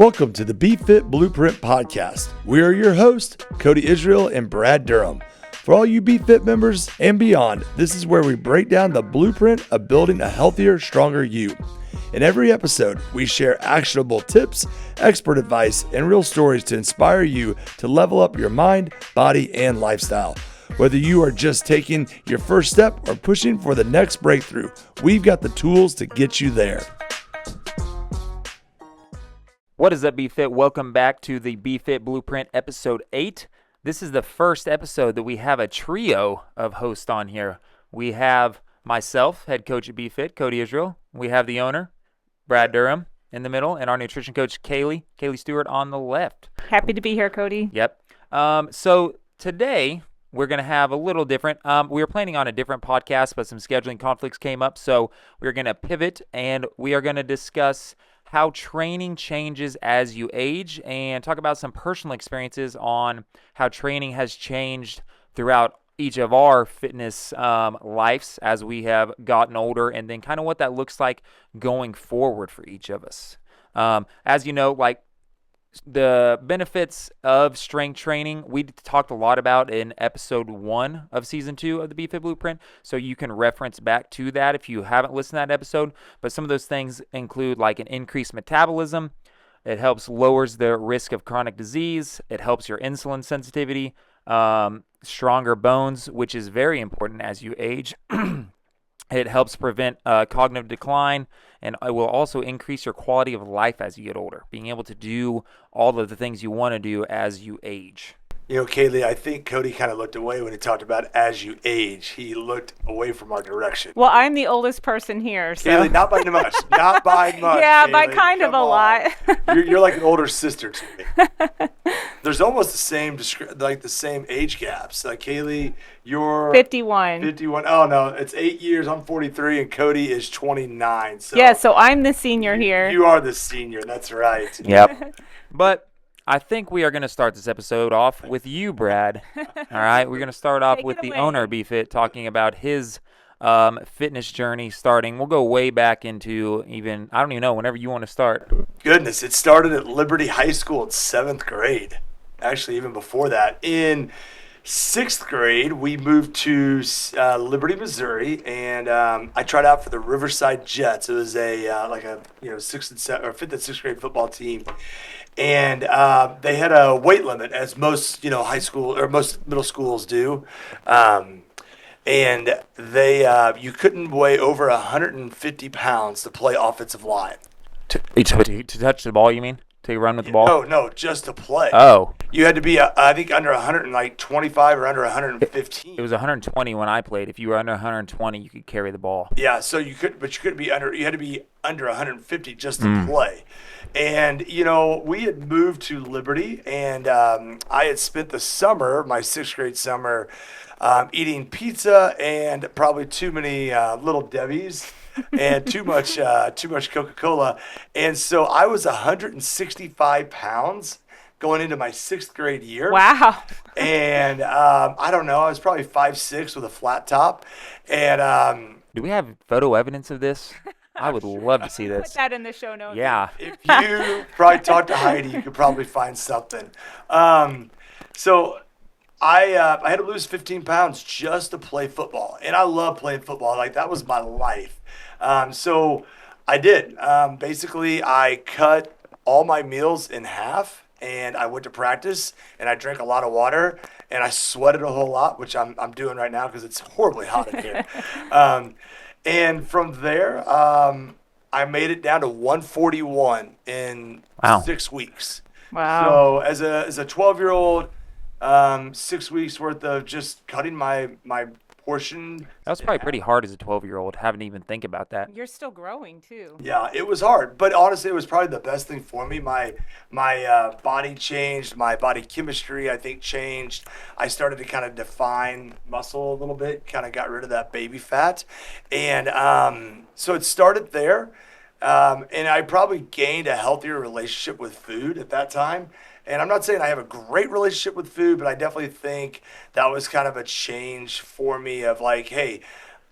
Welcome to the Be Fit Blueprint Podcast. We are your hosts, Cody Israel and Brad Durham. For all you Be Fit members and beyond, this is where we break down the blueprint of building a healthier, stronger you. In every episode, we share actionable tips, expert advice, and real stories to inspire you to level up your mind, body, and lifestyle. Whether you are just taking your first step or pushing for the next breakthrough, we've got the tools to get you there. What is up, Be Fit? Welcome back to the Be Fit Blueprint episode 8. This is the first episode that we have a trio of hosts on here. We have myself, head coach at Be Fit, Cody Israel. We have the owner, Brad Durham, in the middle, and our nutrition coach, Cailie Stewart, on the left. Happy to be here, Cody. Yep. So today we're going to have a little different. We were planning on a different podcast, but some scheduling conflicts came up, so we're going to pivot, and we are going to discuss how training changes as you age and talk about some personal experiences on how training has changed throughout each of our fitness lives as we have gotten older, and then kind of what that looks like going forward for each of us. As you know, like the benefits of strength training, we talked a lot about in episode 1 of season 2 of the Be Fit Blueprint, so you can reference back to that if you haven't listened to that episode. But some of those things include like an increased metabolism. It helps lowers the risk of chronic disease. It helps your insulin sensitivity, stronger bones, which is very important as you age. It helps prevent cognitive decline, and it will also increase your quality of life as you get older, being able to do all of the things you want to do as you age. You know, Cailie, I think Cody kind of looked away when he talked about as you age. He looked away from our direction. Well, I'm the oldest person here, so. Cailie, not by much. Not by much. Yeah, Cailie, by kind of a lot. You're like an older sister to me. There's almost the same age gaps. Like Cailie, you're 51. 51. Oh no, it's 8 years. I'm 43, and Cody is 29. So Yeah, so I'm the senior here. You are the senior. That's right. Yep. But I think we are going to start this episode off with you, Brad. All right, we're going to start off with the owner of Be Fit, talking about his fitness journey starting. We'll go way back into I don't even know, whenever you want to start. Goodness, it started at Liberty High School in 7th grade. Actually, even before that. In 6th grade, we moved to Liberty, Missouri, and I tried out for the Riverside Jets. It was a 5th and 6th grade football team. And they had a weight limit, as most high school or most middle schools do, and they you couldn't weigh over 150 pounds to play offensive line. To touch the ball, you mean? To run with the ball? No, just to play. Oh, you had to be I think under 125 or under 115. It was 120 when I played. If you were under 120, you could carry the ball. Yeah, so you couldn't be under. You had to be under 150 just to play. And, we had moved to Liberty, and I had spent the summer, my 6th grade summer, eating pizza and probably too many Little Debbie's and too much Coca-Cola. And so I was 165 pounds going into my 6th grade year. Wow. And I don't know, I was probably 5'6" with a flat top. And do we have photo evidence of this? I would love to see this. Put that in the show notes. Yeah. If you probably talk to Heidi, you could probably find something. So I had to lose 15 pounds just to play football. And I love playing football. Like, that was my life. So I did. Basically, I cut all my meals in half, and I went to practice, and I drank a lot of water, and I sweated a whole lot, which I'm doing right now because it's horribly hot in here. And from there, I made it down to 141 in 6 weeks. Wow. So as a 12-year-old, 6 weeks worth of just cutting my portion. That was probably pretty hard as a 12-year-old, having to even think about that. You're still growing, too. Yeah, it was hard. But honestly, it was probably the best thing for me. My body changed. My body chemistry, I think, changed. I started to kind of define muscle a little bit, kind of got rid of that baby fat. And so it started there. And I probably gained a healthier relationship with food at that time. And I'm not saying I have a great relationship with food, but I definitely think that was kind of a change for me of like, hey,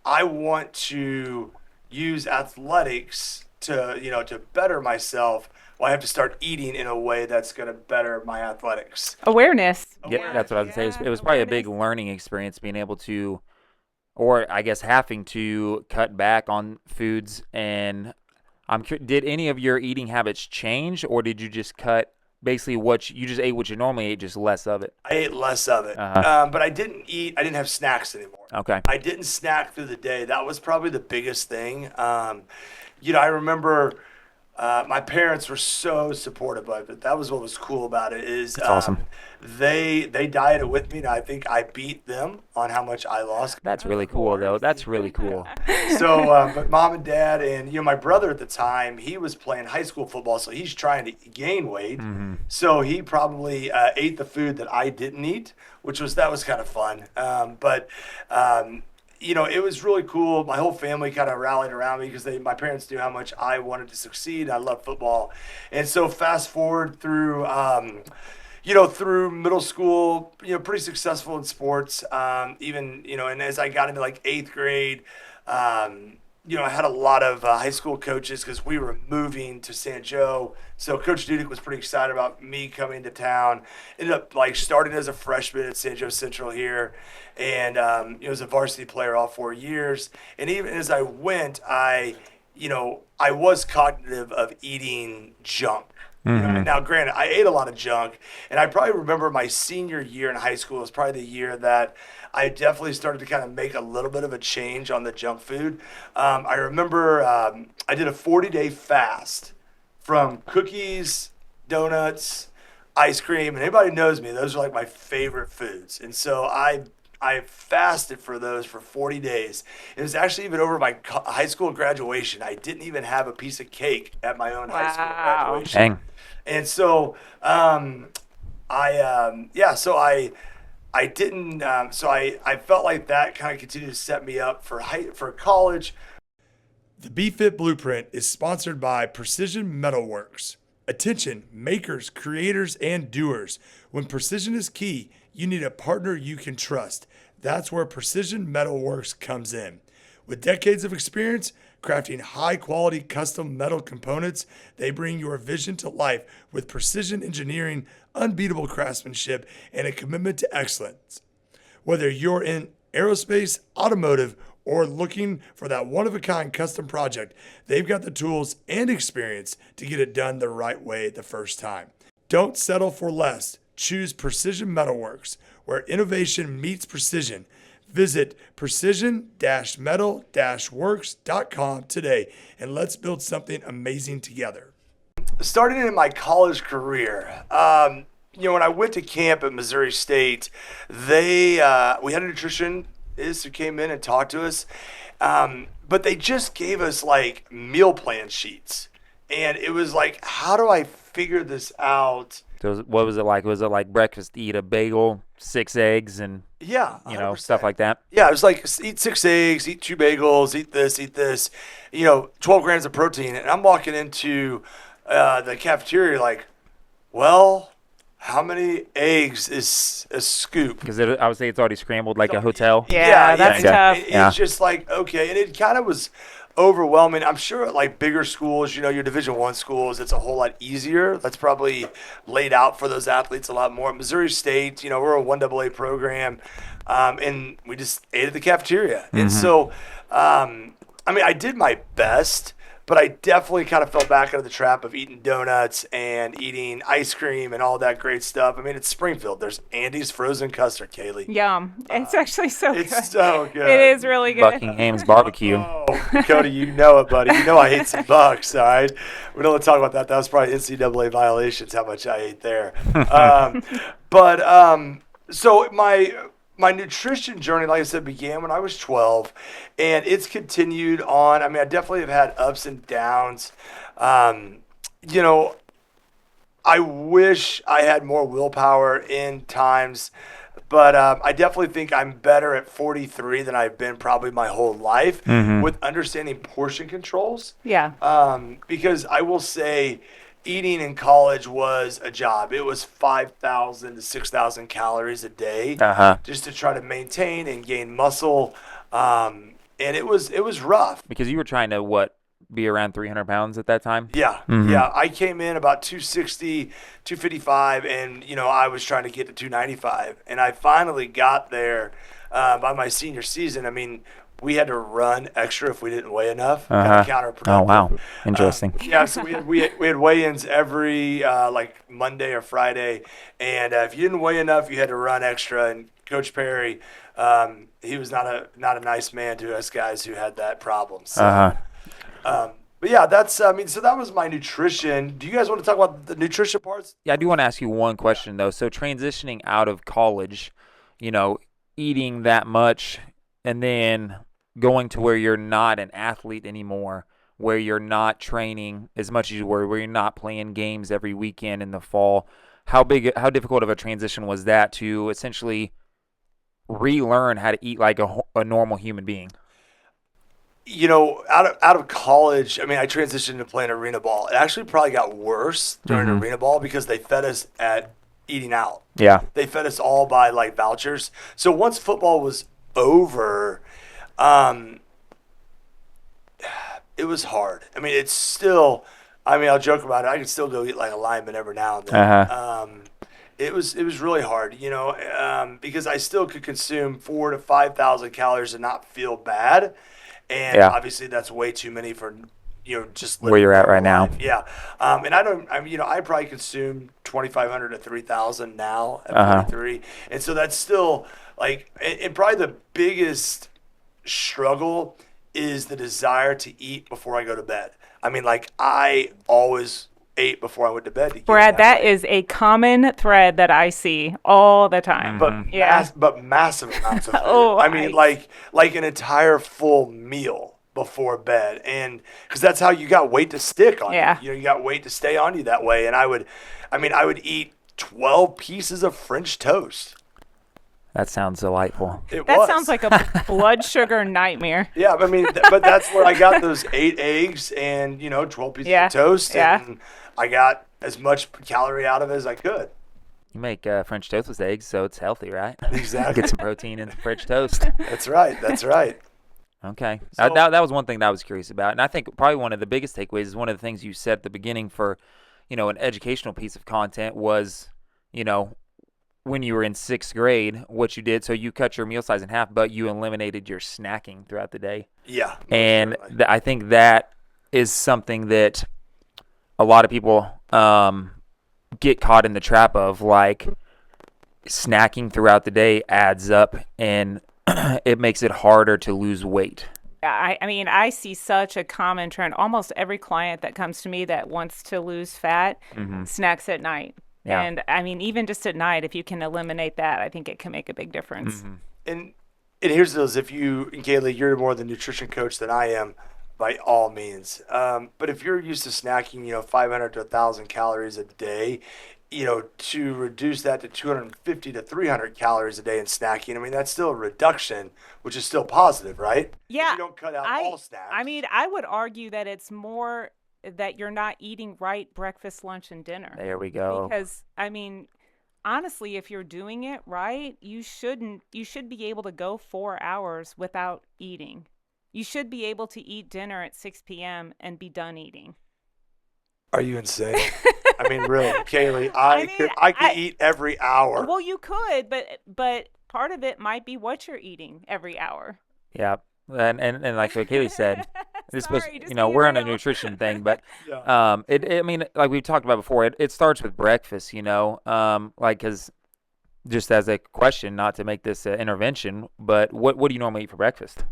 I want to use athletics to better myself, well, I have to start eating in a way that's going to better my athletics. Awareness. Yeah, that's what I was going to say. It was probably a big learning experience being able to, or I guess having to cut back on foods. And did any of your eating habits change, or did you just cut basically you just ate what you normally ate, just less of it? I ate less of it, but I didn't have snacks anymore. Okay. I didn't snack through the day. That was probably the biggest thing. I remember my parents were so supportive of it. That was what was cool about it. That's awesome. They dieted with me, and I think I beat them on how much I lost. That's really cool, though. That's really cool. So, but mom and dad and my brother at the time, he was playing high school football, so he's trying to gain weight. Mm-hmm. So he probably ate the food that I didn't eat, that was kind of fun. It was really cool. My whole family kind of rallied around me because my parents knew how much I wanted to succeed. I love football. And so fast forward through, through middle school, pretty successful in sports. And as I got into like 8th grade, I had a lot of high school coaches because we were moving to San Joe. So Coach Dudek was pretty excited about me coming to town. Ended up starting as a freshman at San Joe Central here, and was a varsity player all 4 years. And even as I went, I was cognitive of eating junk. Mm-hmm. Now, granted, I ate a lot of junk, and I probably remember my senior year in high school was probably the year that I definitely started to kind of make a little bit of a change on the junk food. I remember I did a 40-day fast from cookies, donuts, ice cream, and anybody knows me, those are like my favorite foods. And so I fasted for those for 40 days. It was actually even over my high school graduation. I didn't even have a piece of cake at my own high school graduation. Dang. And so I felt like that kind of continued to set me up for college. The BeFit Blueprint is sponsored by Precision Metalworks. Attention, makers, creators, and doers. When precision is key, you need a partner you can trust. That's where Precision Metalworks comes in. With decades of experience crafting high-quality custom metal components, they bring your vision to life with precision engineering, unbeatable craftsmanship, and a commitment to excellence. Whether you're in aerospace, automotive, or looking for that one-of-a-kind custom project, they've got the tools and experience to get it done the right way the first time. Don't settle for less. Choose Precision Metalworks, where innovation meets precision. Visit precision-metal-works.com today, and let's build something amazing together. Starting in my college career, when I went to camp at Missouri State, we had a nutritionist who came in and talked to us, but they just gave us like meal plan sheets, and it was like, how do I figure this out? So what was it like? Was it like breakfast, eat a bagel, 6 eggs, and stuff like that? Yeah, it was like eat 6 eggs, eat 2 bagels, eat this, 12 grams of protein. And I'm walking into the cafeteria like, well, how many eggs is a scoop? Because I would say it's already scrambled like a hotel. Yeah, that's tough. It's just like, okay. And it kind of was overwhelming. I'm sure at like bigger schools, your Division I schools, it's a whole lot easier. That's probably laid out for those athletes a lot more. At Missouri State, we're a 1AA program, and we just ate at the cafeteria. Mm-hmm. And so, I did my best, but I definitely kind of fell back into the trap of eating donuts and eating ice cream and all that great stuff. It's Springfield. There's Andy's frozen custard, Cailie. Yum. It's actually so good. It's so good. It is really good. Buckingham's barbecue. Oh, Cody, you know it, buddy. You know I ate some Bucks, all right? We don't want to talk about that. That was probably NCAA violations, how much I ate there. So my nutrition journey, like I said, began when I was 12, and it's continued on. I definitely have had ups and downs. I wish I had more willpower in times, but I definitely think I'm better at 43 than I've been probably my whole life with understanding portion controls. Yeah. Because I will say, eating in college was a job. It was 5,000 to 6,000 calories a day just to try to maintain and gain muscle. And it was rough. Because you were trying to, be around 300 pounds at that time? Yeah, yeah. I came in about 260, 255, and I was trying to get to 295, and I finally got there by my senior season. I mean, we had to run extra if we didn't weigh enough. Kind of counterproductive. Oh wow, interesting. Yeah, so we had weigh-ins every like Monday or Friday, and if you didn't weigh enough, you had to run extra. And Coach Perry, he was not a nice man to us guys who had that problem. So, but yeah, so that was my nutrition. Do you guys want to talk about the nutrition parts? Yeah, I do want to ask you one question though. So transitioning out of college, eating that much, and then going to where you're not an athlete anymore, where you're not training as much as you were, where you're not playing games every weekend in the fall. How difficult of a transition was that to essentially relearn how to eat like a normal human being? Out of college, I mean, I transitioned to playing arena ball. It actually probably got worse during arena ball because they fed us at eating out. Yeah. They fed us all by like vouchers. So once football was over, it was hard. I mean, it's still, I'll joke about it. I can still go eat like a lineman every now and then. It was really hard, because I still could consume 4,000 to 5,000 calories and not feel bad. And obviously that's way too many for, just where you're at right now. Yeah. And I probably consume 2,500 to 3,000 now at 43. And so that's still like, and probably the biggest struggle is the desire to eat before I go to bed. I mean, like I always ate before I went to bed. Brad, that is a common thread that I see all the time. But massive amounts of food. I mean, like an entire full meal before bed, and because that's how you got weight to stick on you. You got weight to stay on you that way. And I would eat 12 pieces of French toast. That sounds delightful. That sounds like a blood sugar nightmare. Yeah, I mean, but that's where I got those 8 eggs and 12 pieces of toast, and I got as much calorie out of it as I could. You make French toast with eggs, so it's healthy, right? Exactly. Get some protein in French toast. That's right. Okay. So, that was one thing that I was curious about. And I think probably one of the biggest takeaways is one of the things you said at the beginning for, an educational piece of content was, when you were in 6th grade, what you did. So you cut your meal size in half, but you eliminated your snacking throughout the day. Yeah. And I think that is something that a lot of people get caught in the trap of, like snacking throughout the day adds up and it makes it harder to lose weight. I mean, I see such a common trend. Almost every client that comes to me that wants to lose fat snacks at night. Yeah. And I mean, even just at night, if you can eliminate that, I think it can make a big difference. And here's those, if you, and Cailie, you're more the nutrition coach than I am, by all means. But if you're used to snacking, 500 to 1,000 calories a day, to reduce that to 250 to 300 calories a day in snacking, I mean, that's still a reduction, which is still positive, right? Yeah. You don't cut out all snacks. I mean, I would argue that it's more that you're not eating right breakfast, lunch, and dinner. There we go. Because, I mean, honestly, if you're doing it right, you should be able to go 4 hours without eating. You should be able to eat dinner at 6 p.m. and be done eating. Are you insane? I mean, really, Cailie, I could eat every hour. Well, you could, but part of it might be what you're eating every hour. Yeah. And like what Cailie said, we're on a nutrition thing, but I mean, like we talked about before, it starts with breakfast, because just as a question, not to make this an intervention, but what do you normally eat for breakfast?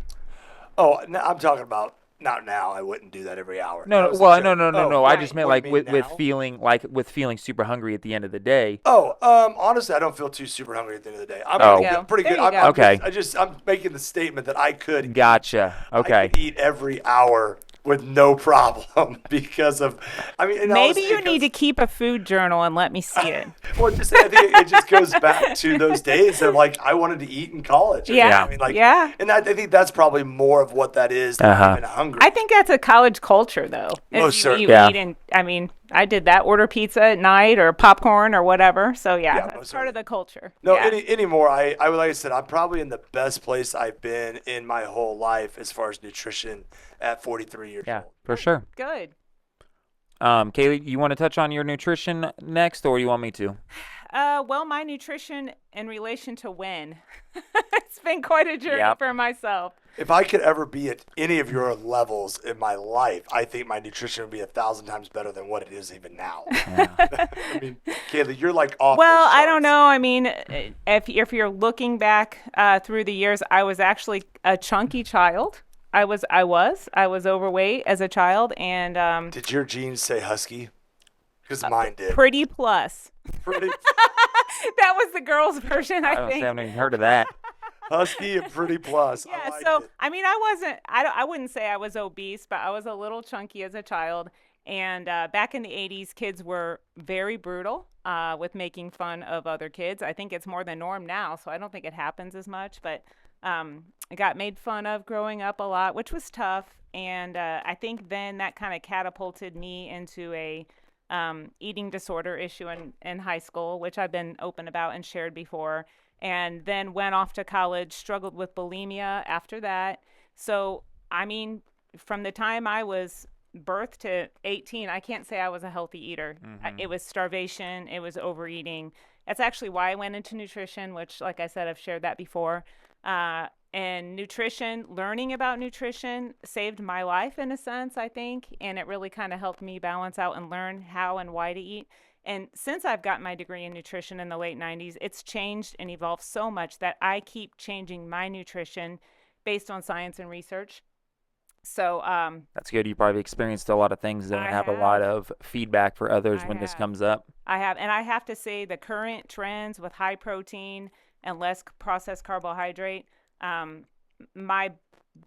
Oh, no, I'm talking about not now. I wouldn't do that every hour. No. I just meant like with feeling super hungry at the end of the day. Honestly, I don't feel too super hungry at the end of the day. I'm pretty good. I'm making the statement that I could. Gotcha. Okay. I could eat every hour with no problem because of, maybe you need to keep a food journal and let me see it. Well, I think it just goes back to those days of like I wanted to eat in college. Yeah. And I think that's probably more of what that is than even hungry. I think that's a college culture though. Most certainly. I did that. Order pizza at night or popcorn or whatever. So Yeah, that's most part of certainly. the culture. No, Yeah. anymore. I would like I said, I'm probably in the best place I've been in my whole life as far as nutrition at 43 years Yeah, old. for sure. Good. Cailie, you want to touch on your nutrition next, or you want me to? Well, my nutrition in relation to when. It's been quite a journey Yep. for myself. If I could ever be at any of your levels in my life, I think my nutrition would be 1,000 times better than what it is even now. I mean, Cailie, you're like off Well, the I don't charts. know. I mean, if you're looking back through the years, I was actually a chunky child. I was overweight as a child, and Did your genes say husky? Because mine did. pretty plus. Pretty That was the girls' version, I I don't think. haven't even heard of that. husky and pretty plus. Yeah, I like so it. I mean, I wasn't. I wouldn't say I was obese, but I was a little chunky as a child. And back in the '80s, kids were very brutal with making fun of other kids. I think it's more the norm now, so I don't think it happens as much. But I got made fun of growing up a lot, which was tough. And I think then that kind of catapulted me into a eating disorder issue in high school, which I've been open about and shared before, and then went off to college, struggled with bulimia after that. So, I mean, from the time I was birth to 18, I can't say I was a healthy eater. It was starvation, it was overeating. That's actually why I went into nutrition, which, like I said, I've shared that before. And nutrition, learning about nutrition saved my life in a sense, I think. And it really kind of helped me balance out and learn how and why to eat. And since I've gotten my degree in nutrition in the late 90s, it's changed and evolved so much that I keep changing my nutrition based on science and research. So That's good. You probably experienced a lot of things and I have a lot have. of feedback for others I when this have. comes up. I have. And I have to say, the current trends with high protein and less processed carbohydrate, my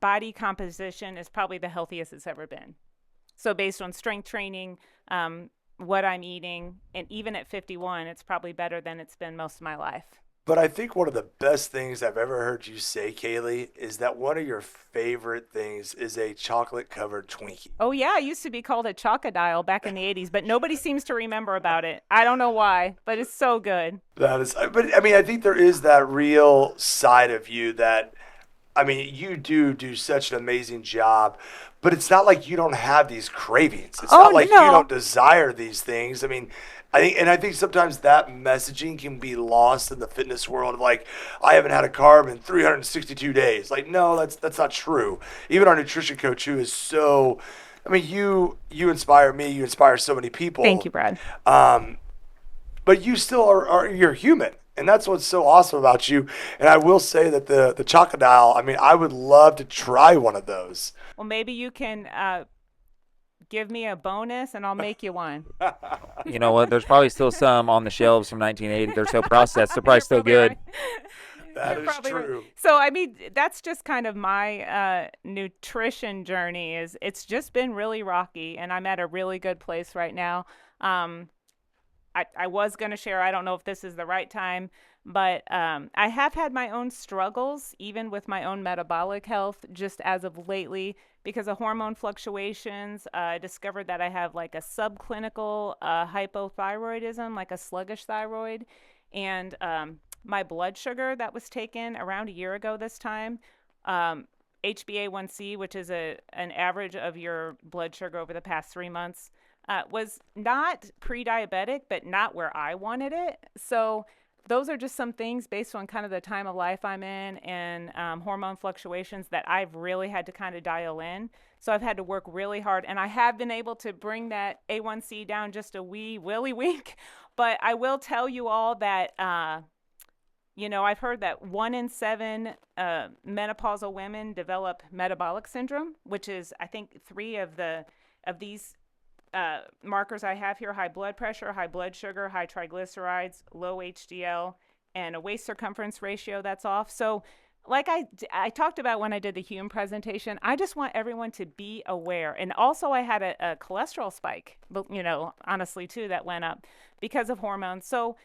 body composition is probably the healthiest it's ever been. So, based on strength training, what I'm eating, and even at 51, it's probably better than it's been most of my life. But I think one of the best things I've ever heard you say, Cailie, is that one of your favorite things is a chocolate covered Twinkie. Oh, yeah, it used to be called a chocodile back in the 80s, but nobody seems to remember about it. I don't know why, but it's so good. That is, but I mean, I think there is that real side of you that, I mean, you do such an amazing job, but it's not like you don't have these cravings. It's Oh, not like you no. don't desire these things. I mean, I think sometimes that messaging can be lost in the fitness world of like, I haven't had a carb in 362 days. Like, no, that's not true. Even our nutrition coach, who is so, I mean, you inspire me. You inspire so many people. Thank you, Brad. But you still you're human, and that's what's so awesome about you. And I will say that the Chocodile, I mean, I would love to try one of those. Well, maybe you can give me a bonus and I'll make you one. You know what? There's probably still some on the shelves from 1980. They're so processed. They're probably You're still probably good. right. That You're is probably right. true. So, I mean, that's just kind of my nutrition journey. Is it's just been really rocky, and I'm at a really good place right now. I was going to share, I don't know if this is the right time, but I have had my own struggles, even with my own metabolic health, just as of lately, because of hormone fluctuations. I discovered that I have like a subclinical hypothyroidism, like a sluggish thyroid. And my blood sugar that was taken around a year ago this time, HbA1c, which is an average of your blood sugar over the past 3 months, was not pre-diabetic, but not where I wanted it. So those are just some things based on kind of the time of life I'm in and hormone fluctuations that I've really had to kind of dial in. So I've had to work really hard, and I have been able to bring that A1C down just a wee willy wink. But I will tell you all that, I've heard that 1 in 7 menopausal women develop metabolic syndrome, which is, I think, 3 of these markers I have here: high blood pressure, high blood sugar, high triglycerides, low HDL, and a waist circumference ratio that's off. So, like I talked about when I did the HUME presentation, I just want everyone to be aware. And also, I had a cholesterol spike, but honestly too, that went up because of hormones. So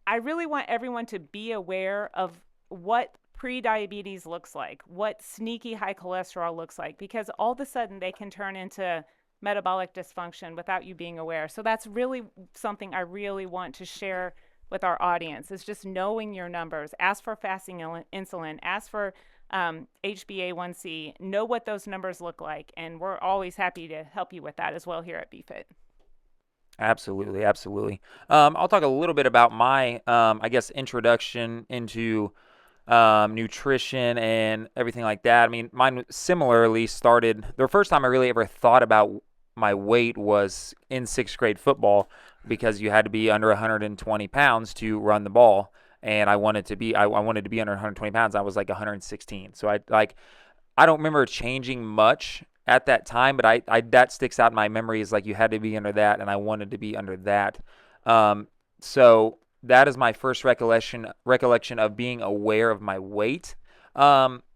I really want everyone to be aware of what pre-diabetes looks like, what sneaky high cholesterol looks like, because all of a sudden they can turn into metabolic dysfunction without you being aware. So that's really something I really want to share with our audience, is just knowing your numbers. Ask for fasting insulin, ask for HbA1c, know what those numbers look like, and we're always happy to help you with that as well here at BFit. Absolutely, absolutely. I'll talk a little bit about my, I guess, introduction into nutrition and everything like that. I mean, mine similarly started, the first time I really ever thought about my weight was in 6th grade football, because you had to be under 120 pounds to run the ball. And I wanted to be under 120 pounds. I was like 116. So I don't remember changing much at that time, but I that sticks out in my memory, is like you had to be under that, and I wanted to be under that. So that is my first recollection of being aware of my weight.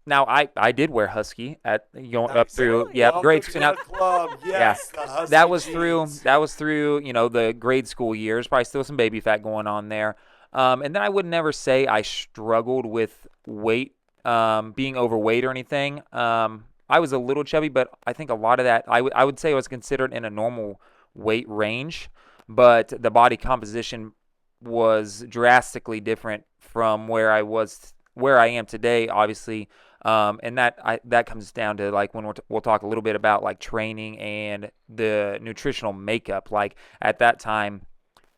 Now I did wear Husky at up through grade school. Now, club. Yes, the Husky that was jeans. through the grade school years. Probably still some baby fat going on there. And then I would never say I struggled with weight, being overweight or anything. I was a little chubby, but I think a lot of that I would say I was considered in a normal weight range, but the body composition was drastically different from where I am today, obviously. And that comes down to like when we'll talk a little bit about like training and the nutritional makeup. Like at that time,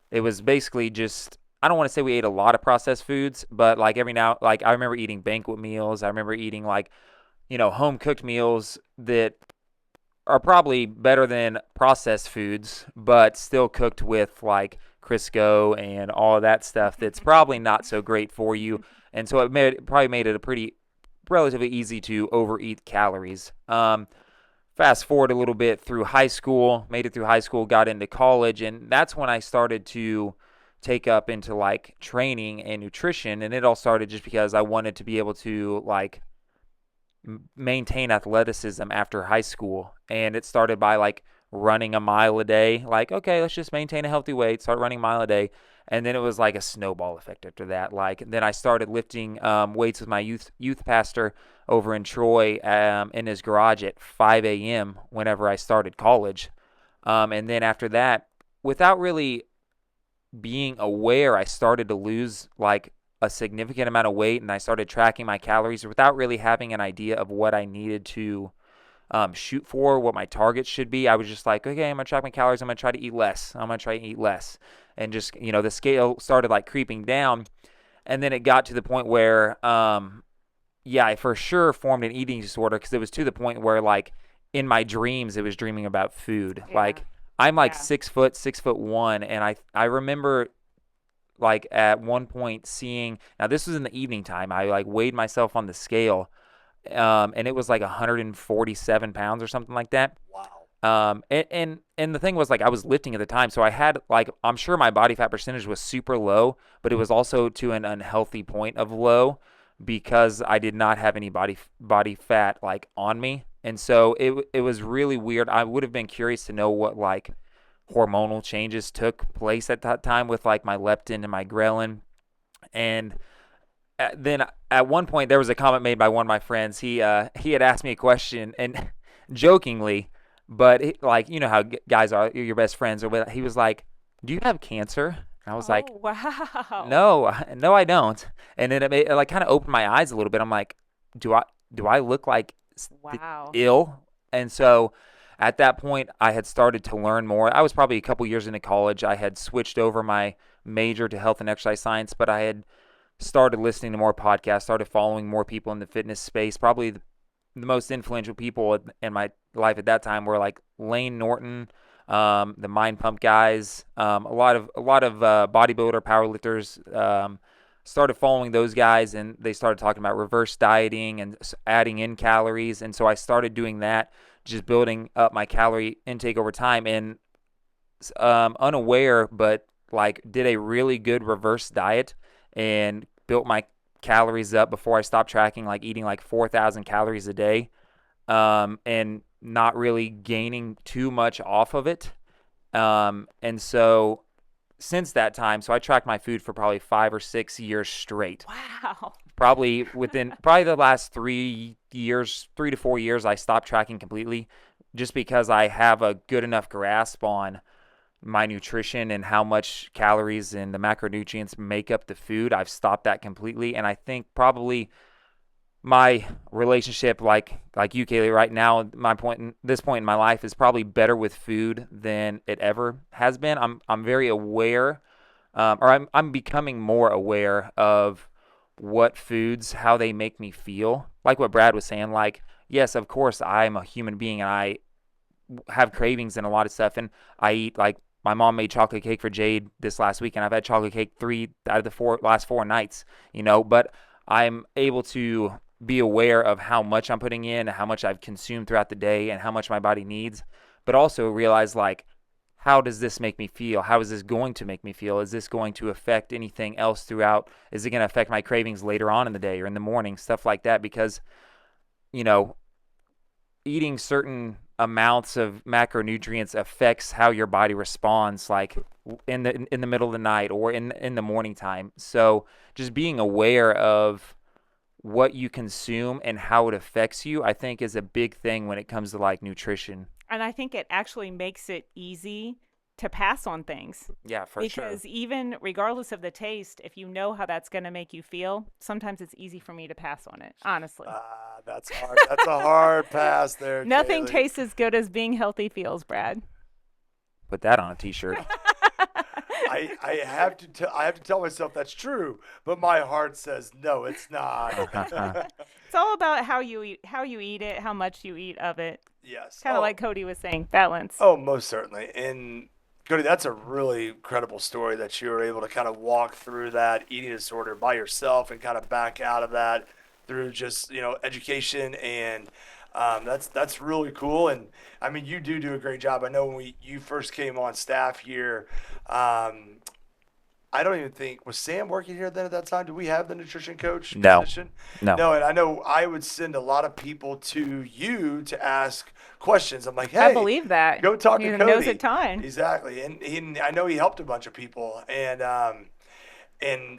it was basically just, I don't want to say we ate a lot of processed foods, but like I remember eating banquet meals. I remember eating like, home cooked meals that are probably better than processed foods, but still cooked with like Crisco and all of that stuff that's probably not so great for you. And so it probably made it a pretty relatively easy to overeat calories. Fast forward a little bit through high school, made it through high school, got into college, and that's when I started to take up into like training and nutrition. And it all started just because I wanted to be able to like maintain athleticism after high school. And it started by like running a mile a day. Like, okay, let's just maintain a healthy weight, start running a mile a day. And then it was like a snowball effect after that. Like, then I started lifting weights with my youth pastor over in Troy in his garage at 5 a.m. whenever I started college. And then after that, without really being aware, I started to lose like a significant amount of weight, and I started tracking my calories without really having an idea of what I needed to shoot for, what my targets should be. I was just like, okay, I'm going to track my calories. I'm going to try to eat less. And just, the scale started like creeping down. And then it got to the point where, I for sure formed an eating disorder, because it was to the point where like in my dreams, it was dreaming about food. Yeah. Like I'm like 6'1", and I remember like at one point seeing, now this was in the evening time, I like weighed myself on the scale, and it was like 147 pounds or something like that. Wow. And the thing was, like, I was lifting at the time, so I had like, I'm sure my body fat percentage was super low, but it was also to an unhealthy point of low, because I did not have any body fat like on me. And so it was really weird. I would have been curious to know what like hormonal changes took place at that time with like my leptin and my ghrelin. And then at one point there was a comment made by one of my friends. He had asked me a question, and jokingly, but like, how guys are, your best friends, or he was like, "Do you have cancer?" And I was like, wow. No, I don't. And then it like kind of opened my eyes a little bit. I'm like, do I look like wow. ill? And so at that point, I had started to learn more. I was probably a couple years into college. I had switched over my major to health and exercise science, but I had started listening to more podcasts, started following more people in the fitness space. Probably the most influential people in my life at that time were like Lane Norton, the Mind Pump guys, a lot of bodybuilder, powerlifters. Started following those guys, and they started talking about reverse dieting and adding in calories. And so I started doing that, just building up my calorie intake over time, and unaware, but like did a really good reverse diet and built my calories up before I stopped tracking, like eating like 4,000 calories a day, and not really gaining too much off of it. And so since that time, so I tracked my food for probably 5 or 6 years straight. Wow. Probably within the last 3 to 4 years, I stopped tracking completely. just because I have a good enough grasp on my nutrition and how much calories and the macronutrients make up the food, I've stopped that completely. And I think probably my relationship, like you, Cailie, right now, this point in my life is probably better with food than it ever has been. I'm very aware, or I'm becoming more aware of what foods, how they make me feel. Like what Brad was saying, like, yes, of course, I'm a human being and I have cravings and a lot of stuff, and I eat, like, my mom made chocolate cake for Jade this last week, and I've had chocolate cake 3 out of the last 4 nights, but I'm able to be aware of how much I'm putting in, how much I've consumed throughout the day, and how much my body needs, but also realize, like, how does this make me feel? How is this going to make me feel? Is this going to affect anything else throughout? Is it going to affect my cravings later on in the day or in the morning? Stuff like that, because, eating certain amounts of macronutrients affects how your body responds, like in the middle of the night or in the morning time. So just being aware of what you consume and how it affects you, I think, is a big thing when it comes to, like, nutrition. And I think it actually makes it easy to pass on things. Yeah, for sure. Because even regardless of the taste, if you know how that's going to make you feel, sometimes it's easy for me to pass on it, honestly. That's hard. That's a hard pass there. Nothing Cailie. tastes as good as being healthy feels, Brad. Put that on a t-shirt. I have to tell myself that's true, but my heart says no, it's not. It's all about how you eat it, how much you eat of it. Yes. Kind of like Cody was saying, balance. Oh, most certainly. And Cody, that's a really incredible story that you were able to kind of walk through that eating disorder by yourself and kind of back out of that through just, education, and that's really cool. And I mean, you do a great job. I know when you first came on staff here, I don't even think, was Sam working here then at that time? Did we have the nutrition coach position? No. No, and I know I would send a lot of people to you to ask questions. I'm like, hey, I believe that. go talk He to Cody. knows a ton. Exactly, and I know he helped a bunch of people, and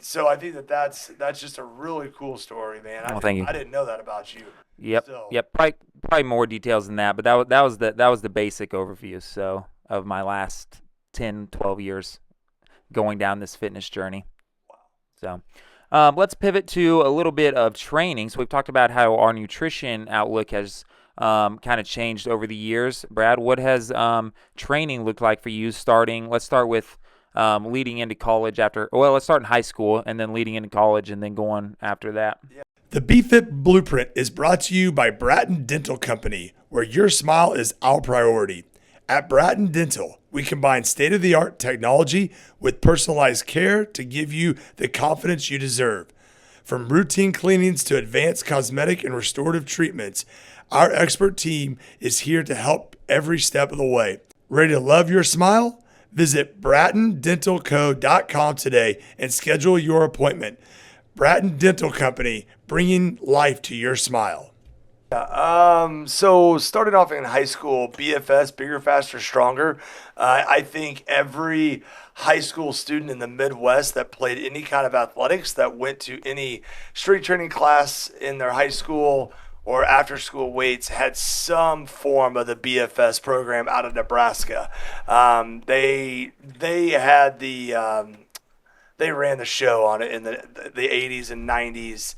so I think that's just a really cool story, man. Thank you. I didn't know that about you. Yep. So. Yep. Probably more details than that, but that was the basic overview. So of my last 10, 12 years going down this fitness journey. So let's pivot to a little bit of training. So we've talked about how our nutrition outlook has kind of changed over the years. Brad, what has training looked like for you let's start with leading into college let's start in high school and then leading into college and then going after that. Yeah. The BFit Blueprint is brought to you by Bratton Dental Company, where your smile is our priority. At Bratton Dental, we combine state-of-the-art technology with personalized care to give you the confidence you deserve. From routine cleanings to advanced cosmetic and restorative treatments, our expert team is here to help every step of the way. Ready to love your smile? Visit BrattonDentalCo.com today and schedule your appointment. Bratton Dental Company, bringing life to your smile. So starting off in high school, BFS, bigger, faster, stronger. I think every high school student in the Midwest that played any kind of athletics, that went to any strength training class in their high school or after school weights, had some form of the BFS program out of Nebraska. They had they ran the show on it in the 80s and 90s,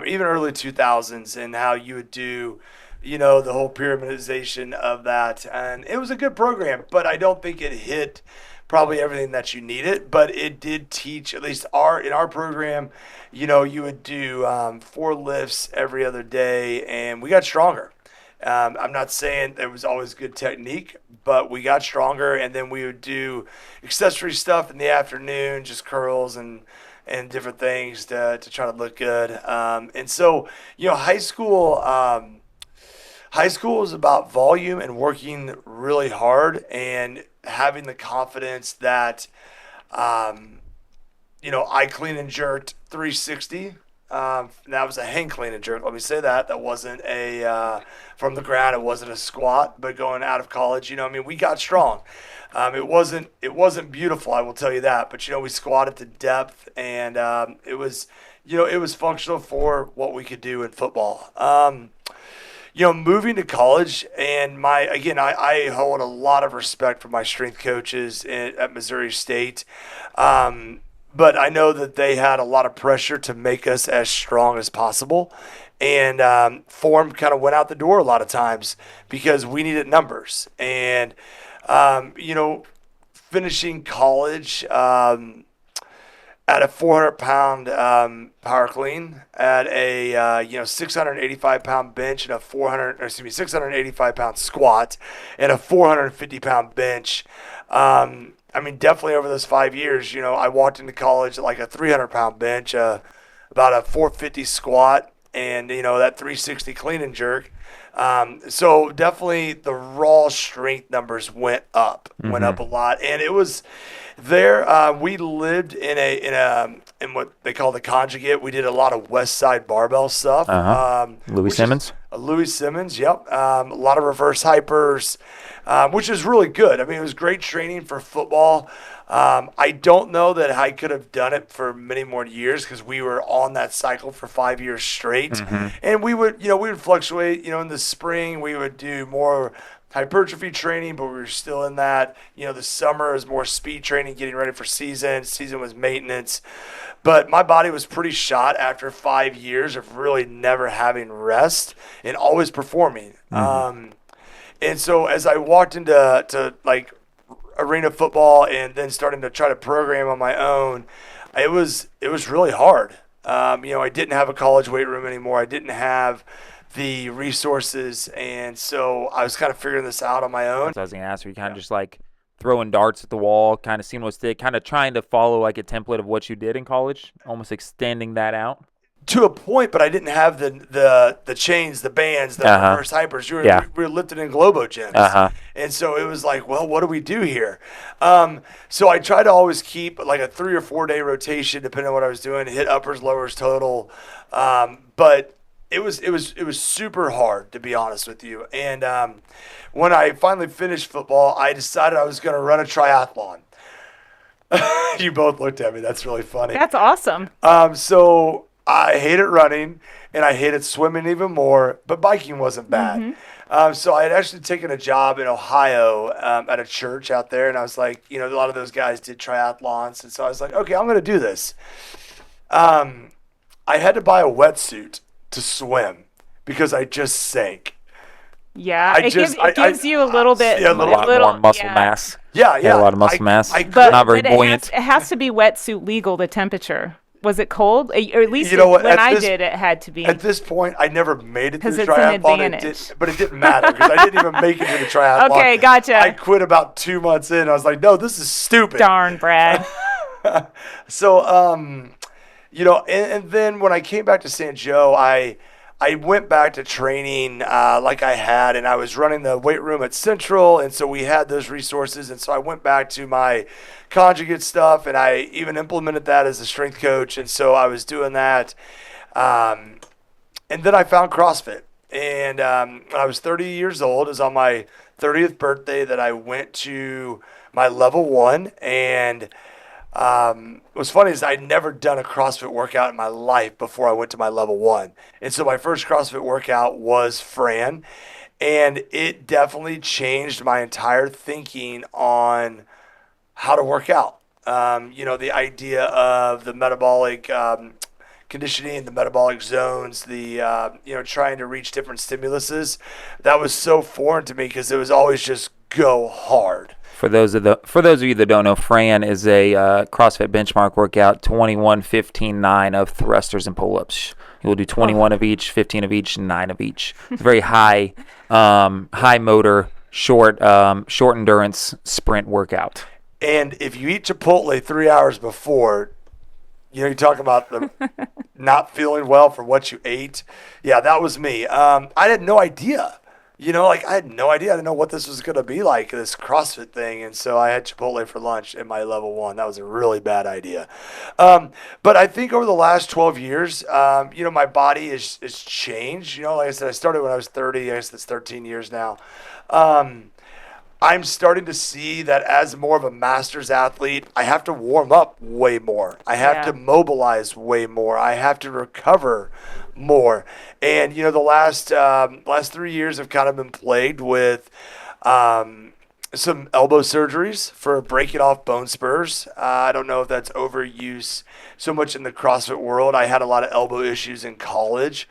even early 2000s, and how you would do, the whole pyramidization of that. And it was a good program, but I don't think it hit probably everything that you needed. But it did teach, at least in our program, you would do 4 lifts every other day, and we got stronger. I'm not saying there was always good technique, but we got stronger, and then we would do accessory stuff in the afternoon, just curls and different things to try to look good. And so, high school is about volume and working really hard and having the confidence that, I clean and jerked 360. That was a hang clean and jerk. Let me say that. That wasn't from the ground. It wasn't a squat, but going out of college, we got strong. It wasn't beautiful, I will tell you that, but we squatted to depth, and it was functional for what we could do in football. moving to college and I hold a lot of respect for my strength coaches at Missouri State. But I know that they had a lot of pressure to make us as strong as possible. And form kind of went out the door a lot of times because we needed numbers. And, finishing college at a 400-pound power clean, at a 685-pound bench, and a 685-pound squat, and a 450-pound bench. Definitely over those 5 years, I walked into college at like a 300-pound bench, about a 450 squat, and that 360 clean and jerk. So definitely the raw strength numbers went up a lot, and it was there. We lived in what they call the conjugate. We did a lot of West Side barbell stuff. Louis Simmons. Louis Simmons, yep. A lot of reverse hypers, which is really good. I mean, it was great training for football. I don't know that I could have done it for many more years because we were on that cycle for 5 years straight. And we would fluctuate. In the spring, we would do more hypertrophy training, but we were still in that. The summer is more speed training, getting ready for season. Season was maintenance. But my body was pretty shot after 5 years of really never having rest and always performing. And so as I walked into arena football and then starting to try to program on my own, it was really hard. I didn't have a college weight room anymore. I didn't have the resources, and so I was kind of figuring this out on my own. So I was going to ask, were you kind of just like throwing darts at the wall, kind of seeing what stick, kind of trying to follow like a template of what you did in college, almost extending that out? To a point, but I didn't have the chains, the bands, the reverse hypers. We were lifted in Globo gyms. And so it was like, well, what do we do here? So I tried to always keep like a 3 or 4 day rotation, depending on what I was doing, hit uppers, lowers total. But it was super hard, to be honest with you. And when I finally finished football, I decided I was going to run a triathlon. You both looked at me. That's really funny. That's awesome. So I hated running, and I hated swimming even more, but biking wasn't bad. So I had actually taken a job in Ohio at a church out there, and I was like, a lot of those guys did triathlons, and so I was like, okay, I'm going to do this. I had to buy a wetsuit to swim because I just sank. Yeah, it gives you a little bit, a lot more muscle mass. Yeah, a lot of muscle mass. But not very buoyant. It has to be wetsuit legal. The temperature. Was it cold? Or at least when I did, it had to be. At this point, I never made it to the it's triathlon. an advantage. But it didn't matter because I didn't even make it to the triathlon. Okay, gotcha. I quit about 2 months in. I was like, no, this is stupid. Darn, Brad. So, and then when I came back to San Joe, I went back to training like I had, and I was running the weight room at Central, and so we had those resources, and so I went back to my conjugate stuff, and I even implemented that as a strength coach, and so I was doing that. And then I found CrossFit, and when I was 30 years old, it was on my 30th birthday that I went to my level 1, and what's funny is I'd never done a CrossFit workout in my life before I went to my level 1. And so my first CrossFit workout was Fran, and it definitely changed my entire thinking on how to work out. The idea of the metabolic conditioning, the metabolic zones, the trying to reach different stimuluses. That was so foreign to me because it was always just go hard. For those of you that don't know, Fran is a CrossFit benchmark workout, 21, 15, 9 of thrusters and pull-ups. You will do 21 of each, 15 of each, 9 of each. It's a very high motor, short endurance sprint workout. And if you eat Chipotle 3 hours before, you talk about the not feeling well for what you ate. Yeah, that was me. I had no idea. I had no idea. I didn't know what this was going to be like, this CrossFit thing. And so I had Chipotle for lunch in my level 1. That was a really bad idea. But I think over the last 12 years, my body has changed. Like I said, I started when I was 30. I guess that's 13 years now. I'm starting to see that as more of a masters athlete, I have to warm up way more. I have to mobilize way more. I have to recover more. And the last 3 years have kind of been plagued with some elbow surgeries for breaking off bone spurs. I don't know if that's overuse so much in the CrossFit world. I had a lot of elbow issues in college.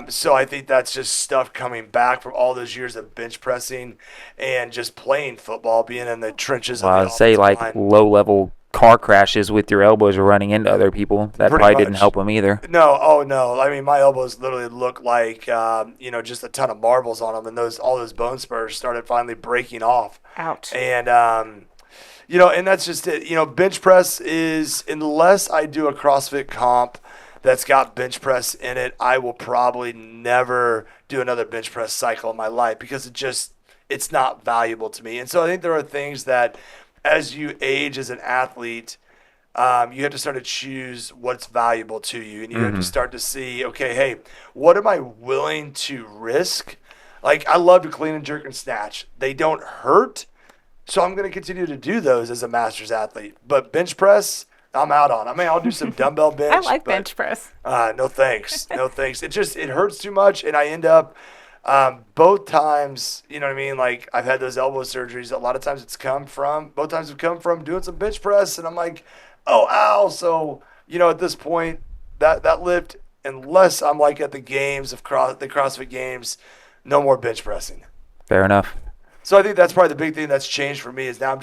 So I think that's just stuff coming back from all those years of bench pressing and just playing football, being in the trenches of the Say offensive line. low-level car crashes with your elbows running into other people. That Pretty probably much. didn't help them either. No, oh no. I mean, my elbows literally look like just a ton of marbles on them, and all those bone spurs started finally breaking off. Ouch. And and that's just it. Bench press is, unless I do a CrossFit comp that's got bench press in it, I will probably never do another bench press cycle in my life because it's not valuable to me. And so I think there are things that, as you age as an athlete, you have to start to choose what's valuable to you, and you have to start to see, okay, hey, what am I willing to risk? Like, I love to clean and jerk and snatch. They don't hurt, so I'm going to continue to do those as a master's athlete. But bench press, I'm out on. I mean, I'll do some dumbbell bench. I like bench press. No thanks. No thanks. It hurts too much, and I end up both times, you know what I mean? Like, I've had those elbow surgeries. A lot of times both times have come from doing some bench press, and I'm like, oh, ow. So, at this point, that lift, unless I'm like at the games of the CrossFit games, no more bench pressing. Fair enough. So I think that's probably the big thing that's changed for me is now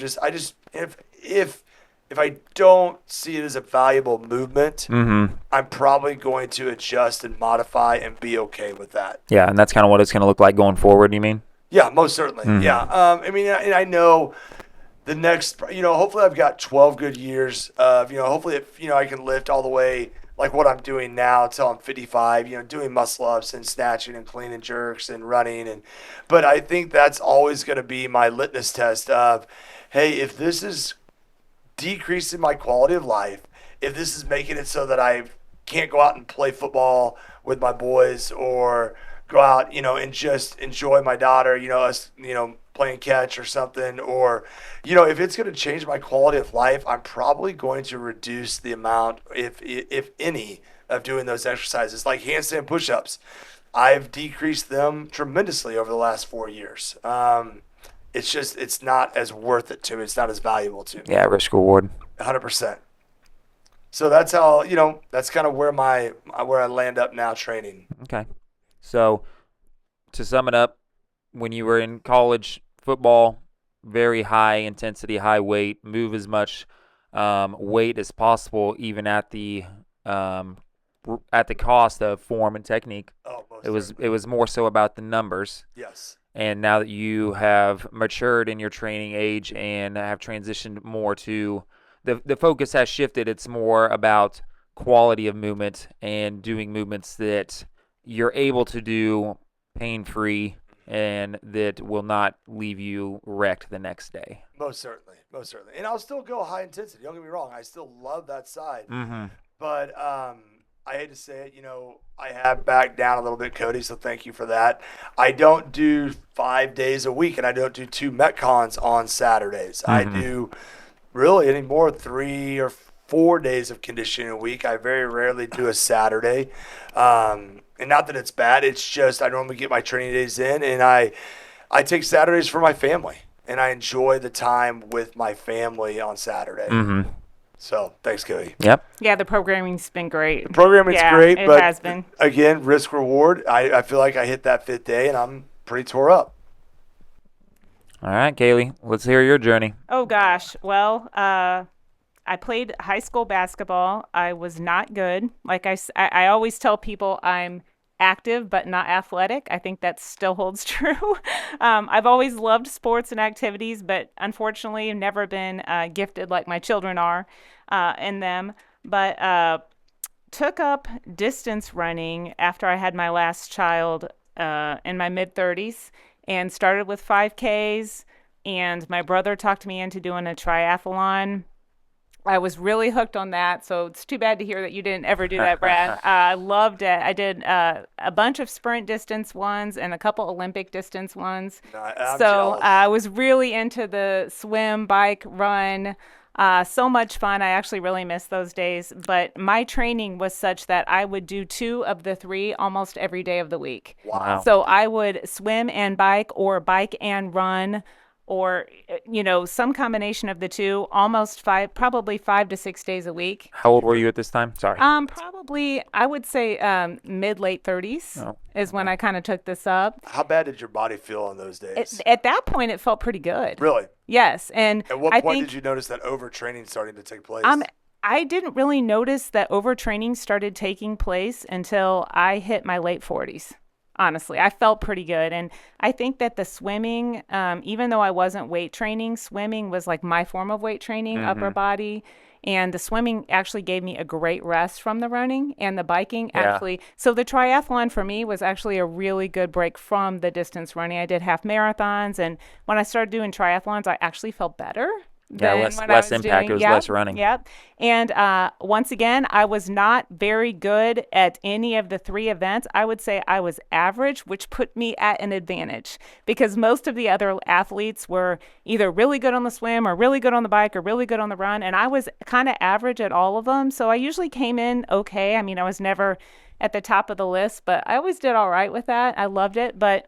if I don't see it as a valuable movement, I'm probably going to adjust and modify and be okay with that. Yeah, and that's kind of what it's going to look like going forward, you mean? Yeah, most certainly. Yeah. And I know the next, hopefully I've got 12 good years of, hopefully if, I can lift all the way like what I'm doing now until I'm 55, doing muscle ups and snatching and clean and jerks and running. But I think that's always going to be my litmus test of, hey, if this is decreasing my quality of life, if this is making it so that I can't go out and play football with my boys or go out, and just enjoy my daughter, us, playing catch or something, or, if it's going to change my quality of life, I'm probably going to reduce the amount, if any, of doing those exercises, like handstand push-ups. I've decreased them tremendously over the last 4 years. It's not as worth it to me. It's not as valuable to me. Yeah, risk reward. 100%. So that's how, that's kind of where I land up now training. Okay. So to sum it up, when you were in college football, very high intensity, high weight, move as much weight as possible, even at the cost of form and technique. Oh, most it was more so about the numbers. Yes. And now that you have matured in your training age and have transitioned more to the focus has shifted. It's more about quality of movement and doing movements that you're able to do pain-free and that will not leave you wrecked the next day. Most certainly. And I'll still go high intensity. Don't get me wrong. I still love that side. Mm-hmm. But I hate to say it, I have backed down a little bit, Cody, so thank you for that. I don't do 5 days a week, and I don't do 2 Metcons on Saturdays. I do really anymore 3 or 4 days of conditioning a week. I very rarely do a Saturday. And not that it's bad, it's just I normally get my training days in, and I take Saturdays for my family, and I enjoy the time with my family on Saturday. Mm-hmm. So thanks, Cody. Yep. Yeah, the programming's been great. The programming's great, it but has been. Again, risk reward. I feel like I hit that 5th day, and I'm pretty tore up. All right, Cailie, let's hear your journey. Oh, gosh. Well, I played high school basketball. I was not good. Like I always tell people I'm active but not athletic. I think that still holds true. I've always loved sports and activities, but unfortunately never been gifted like my children are in them. But took up distance running after I had my last child in my mid-30s and started with 5Ks. And my brother talked me into doing a triathlon. I was really hooked on that. So it's too bad to hear that you didn't ever do that, Brad. I loved it. I did a bunch of sprint distance ones and a couple Olympic distance ones. No, I'm So jealous. I was really into the swim, bike, run. So much fun. I actually really miss those days. But my training was such that I would do 2 of the 3 almost every day of the week. Wow. So I would swim and bike or bike and run or some combination of the two, almost probably 5 to 6 days a week. How old were you at this time? Sorry. Probably I would say mid-late 30s is when I kind of took this up. How bad did your body feel on those days? At that point, it felt pretty good. Really? Yes, and At what I point think did you notice that overtraining starting to take place? I didn't really notice that overtraining started taking place until I hit my late 40s. Honestly, I felt pretty good. And I think that the swimming, even though I wasn't weight training, swimming was like my form of weight training, upper body. And the swimming actually gave me a great rest from the running, and the biking actually. So the triathlon for me was actually a really good break from the distance running. I did half marathons. And when I started doing triathlons, I actually felt better. Less impact. It was less running. Yep. And once again, I was not very good at any of the 3 events. I would say I was average, which put me at an advantage because most of the other athletes were either really good on the swim or really good on the bike or really good on the run. And I was kind of average at all of them. So I usually came in okay. I mean, I was never at the top of the list, but I always did all right with that. I loved it. But,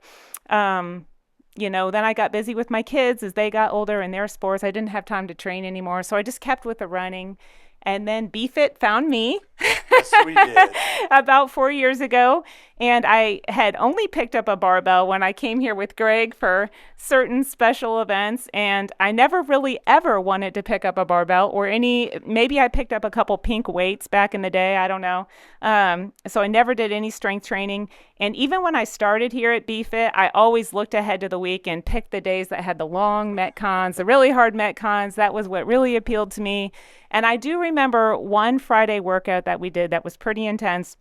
then I got busy with my kids as they got older in their sports. I didn't have time to train anymore. So I just kept with the running. And then BFit found me Yes, we did. about 4 years ago. And I had only picked up a barbell when I came here with Greg for certain special events. And I never really ever wanted to pick up a barbell or maybe I picked up a couple pink weights back in the day. I don't know. So I never did any strength training. And even when I started here at BFit, I always looked ahead to the week and picked the days that had the long Metcons, the really hard Metcons. That was what really appealed to me. And I do remember one Friday workout that we did that was pretty intense.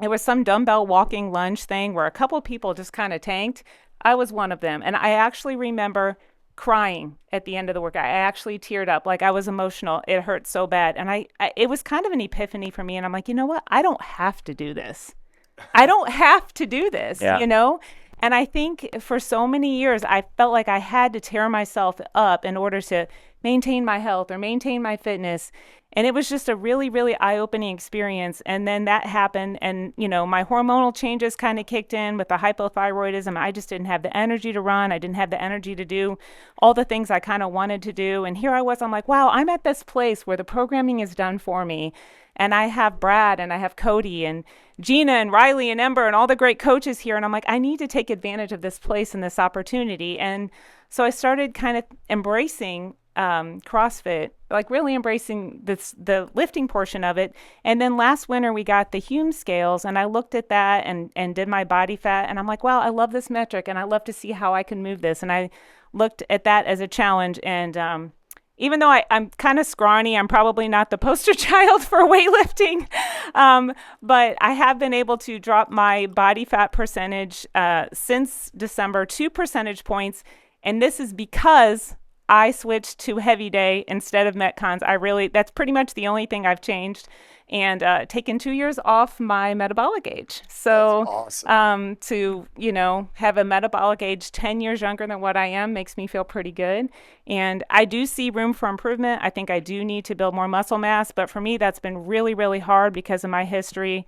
It was some dumbbell walking lunge thing where a couple people just kind of tanked. I was one of them. And I actually remember crying at the end of the workout. I actually teared up. Like I was emotional. It hurt so bad. And it was kind of an epiphany for me. And I'm like, you know what? I don't have to do this. I don't have to do this, And I think for so many years, I felt like I had to tear myself up in order to maintain my health or maintain my fitness. And it was just a really, really eye-opening experience. And then that happened. And, my hormonal changes kind of kicked in with the hypothyroidism. I just didn't have the energy to run. I didn't have the energy to do all the things I kind of wanted to do. And here I was, I'm like, wow, I'm at this place where the programming is done for me. And I have Brad and I have Cody and Gina and Riley and Ember and all the great coaches here. And I'm like, I need to take advantage of this place and this opportunity. And so I started kind of embracing CrossFit, like really embracing the lifting portion of it. And then last winter we got the HUME scales and I looked at that and did my body fat. And I'm like, wow, I love this metric and I love to see how I can move this. And I looked at that as a challenge. And even though I'm kind of scrawny, I'm probably not the poster child for weightlifting, but I have been able to drop my body fat percentage since December 2 percentage points. And this is because I switched to heavy day instead of Metcons. That's pretty much the only thing I've changed, and taken 2 years off my metabolic age. So That's awesome. To, have a metabolic age 10 years younger than what I am makes me feel pretty good. And I do see room for improvement. I think I do need to build more muscle mass, but for me, that's been really, really hard because of my history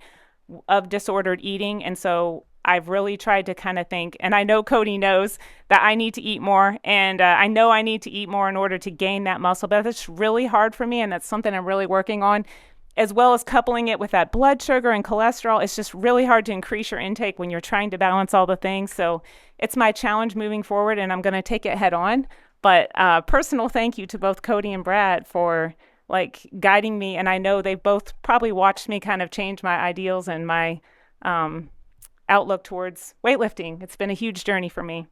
of disordered eating. And so I've really tried to kind of think, and I know Cody knows that I need to eat more, and I know I need to eat more in order to gain that muscle, but that's really hard for me, and that's something I'm really working on, as well as coupling it with that blood sugar and cholesterol. It's just really hard to increase your intake when you're trying to balance all the things. So it's my challenge moving forward, and I'm going to take it head on. But personal thank you to both Cody and Brad for guiding me, and I know they've both probably watched me kind of change my ideals and my outlook towards weightlifting. It's been a huge journey for me.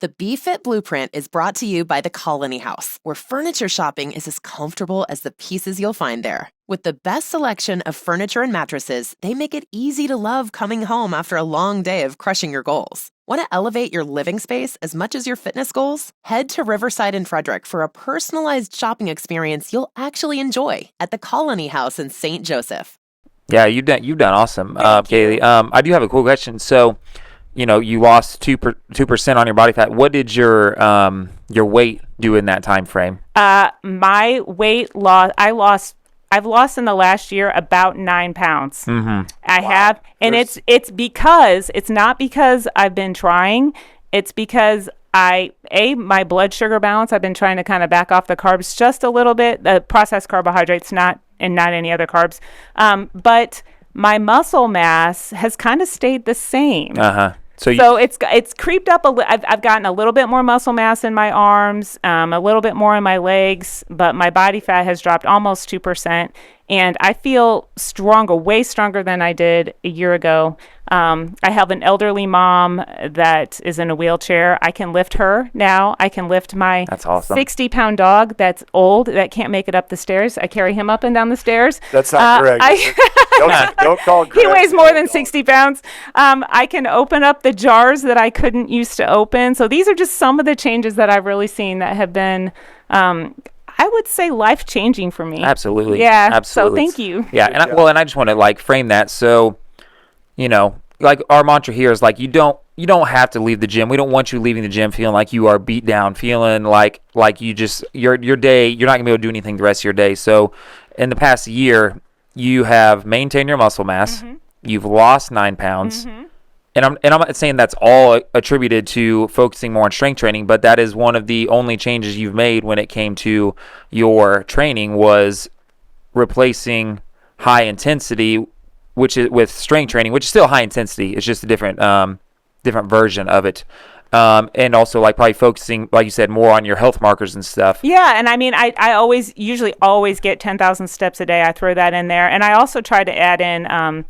The BeFit Blueprint is brought to you by the Colony House, where furniture shopping is as comfortable as the pieces you'll find there. With the best selection of furniture and mattresses, they make it easy to love coming home after a long day of crushing your goals. Want to elevate your living space as much as your fitness goals? Head to Riverside and Frederick for a personalized shopping experience you'll actually enjoy at the Colony House in St. Joseph. Yeah, you've done awesome, Cailie. I do have a cool question. So, you lost 2% on your body fat. What did your weight do in that time frame? My weight loss, I've lost in the last year about 9 pounds. Mm-hmm. I have, and it's not because I've been trying. It's because my blood sugar balance, I've been trying to kind of back off the carbs just a little bit, the processed carbohydrates, not any other carbs. But my muscle mass has kind of stayed the same. Uh-huh. So it's creeped up I've gotten a little bit more muscle mass in my arms, a little bit more in my legs, but my body fat has dropped almost 2%, and I feel stronger, way stronger than I did a year ago. I have an elderly mom that is in a wheelchair. I can lift her now. I can lift my That's awesome. 60-pound dog that's old, that can't make it up the stairs. I carry him up and down the stairs. That's not Greg. Don't call Greg. He weighs more than 60 pounds. I can open up the jars that I couldn't used to open. So these are just some of the changes that I've really seen that have been, I would say, life-changing for me. Absolutely. Yeah. Absolutely. So thank you. Yeah. And I just want to frame that. So, our mantra here is you don't have to leave the gym. We don't want you leaving the gym feeling like you are beat down, feeling like you just, your day, you're not gonna be able to do anything the rest of your day. So in the past year, you have maintained your muscle mass. Mm-hmm. You've lost 9 pounds. Mm-hmm. And I'm not saying that's all attributed to focusing more on strength training, but that is one of the only changes you've made when it came to your training, was replacing high intensity, which is with strength training, which is still high intensity. It's just a different version of it. And also probably focusing, like you said, more on your health markers and stuff. Yeah, and I mean, I usually always get 10,000 steps a day. I throw that in there, and I also try to add in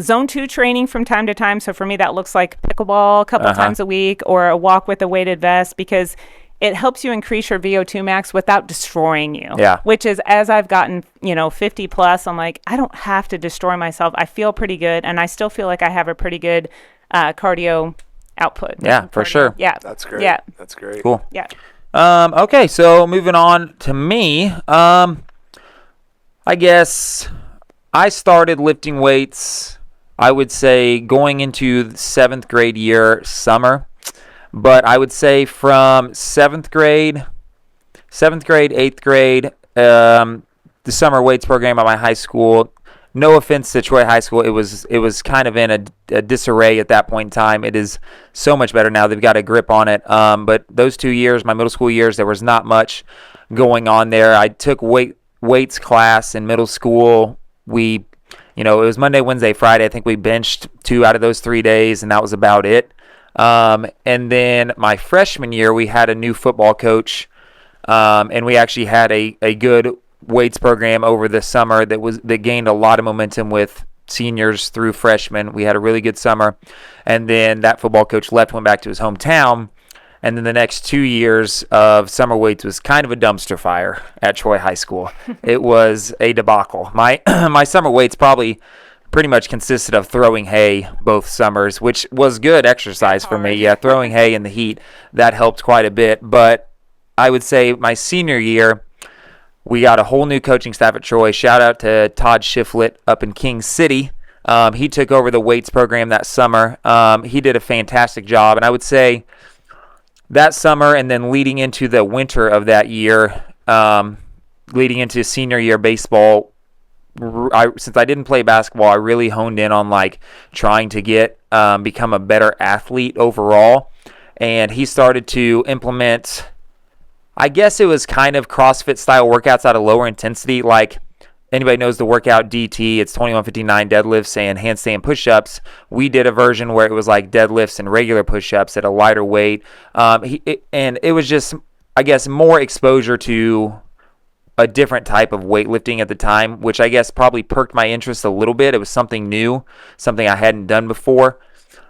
zone 2 training from time to time. So for me, that looks like pickleball a couple times a week, or a walk with a weighted vest, because it helps you increase your VO2 max without destroying you. Yeah. Which is, as I've gotten 50 plus, I'm like, I don't have to destroy myself. I feel pretty good, and I still feel like I have a pretty good cardio output. Yeah, for sure. Yeah. That's great. Yeah. That's great. Cool. Yeah. Okay, so moving on to me. I guess I started lifting weights, I would say, going into the 7th grade year, summer. But I would say from 7th grade, 8th grade, the summer weights program at my high school. No offense to Troy High School, it was kind of in a disarray at that point in time. It is so much better now. They've got a grip on it. But those 2 years, my middle school years, there was not much going on there. I took weights class in middle school. It was Monday, Wednesday, Friday. I think we benched 2 out of those 3 days, and that was about it. And then my freshman year, we had a new football coach, and we actually had a good weights program over the summer that gained a lot of momentum with seniors through freshmen. We had a really good summer, and then that football coach left, went back to his hometown, and then the next 2 years of summer weights was kind of a dumpster fire at Troy High School. It was a debacle. My summer weights probably pretty much consisted of throwing hay both summers, which was good exercise for me. Yeah, throwing hay in the heat, that helped quite a bit. But I would say my senior year, we got a whole new coaching staff at Troy. Shout out to Todd Shiflett up in King City. He took over the weights program that summer. He did a fantastic job. And I would say that summer, and then leading into the winter of that year, leading into senior year baseball, since I didn't play basketball, I really honed in on trying to become a better athlete overall. And he started to implement, I guess it was kind of CrossFit style workouts at a lower intensity. Anybody knows the workout DT, it's 2159 deadlifts and handstand push-ups. We did a version where it was deadlifts and regular push-ups at a lighter weight. And it was just, I guess, more exposure to a different type of weightlifting at the time, which I guess probably perked my interest a little bit. It was something new, something I hadn't done before.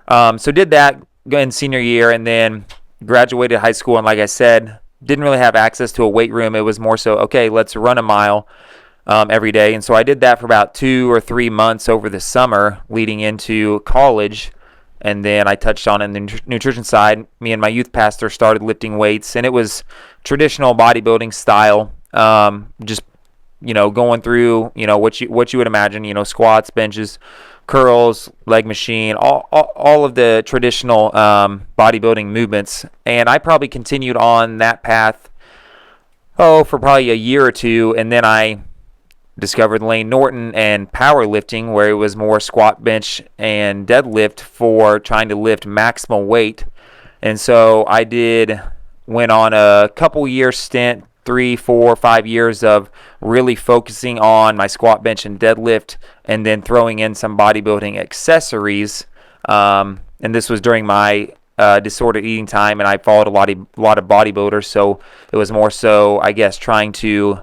So did that in senior year, and then graduated high school, and like I said, didn't really have access to a weight room. It was more so, okay, let's run a mile every day. And so I did that for about 2 or 3 months over the summer leading into college. And then I touched on in the nutrition side. Me and my youth pastor started lifting weights, and it was traditional bodybuilding style. Just, going through, what you would imagine, squats, benches, curls, leg machine, all of the traditional bodybuilding movements. And I probably continued on that path, for probably a year or two. And then I discovered Lane Norton and powerlifting, where it was more squat, bench, and deadlift for trying to lift maximal weight. And so I went on a couple year stint, 3, 4, 5 years of really focusing on my squat, bench, and deadlift, and then throwing in some bodybuilding accessories. And this was during my disordered eating time, and I followed a lot of bodybuilders, so it was more so, I guess, trying to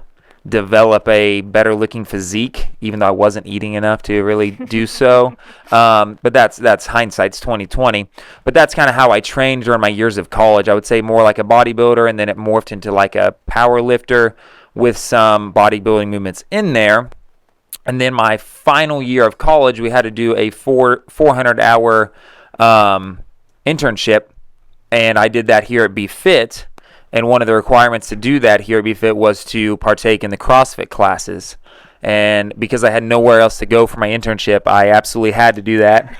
develop a better looking physique, even though I wasn't eating enough to really do so. But that's hindsight's 2020. But that's kind of how I trained during my years of college. I would say more like a bodybuilder, and then it morphed into like a power lifter with some bodybuilding movements in there. And then my final year of college, we had to do a 400-hour internship, and I did that here at BeFit. And one of the requirements to do that here at BeFit was to partake in the CrossFit classes. And because I had nowhere else to go for my internship, I absolutely had to do that.